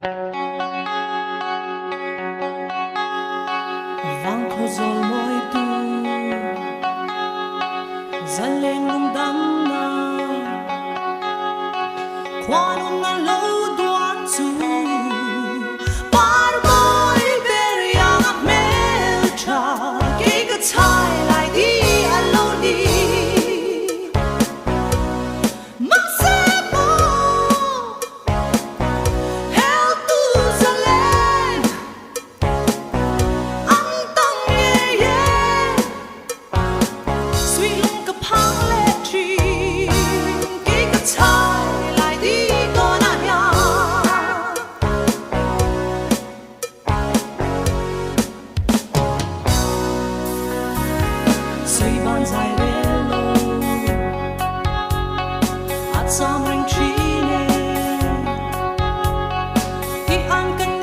vang khô rồi môi tu dần lên ngum đắm na qua nung ngàn lâu đoán chu bar môi bề yang mê cha cái chai lại đi alone đi mắc sẽ bỏ heo tu dần lên âm tâm nhẹ nhẹ suy lung cặp hàng lệ chi cái chai lại đi con anh ya suy ban dài về lâu at sam ring chi ne i an kan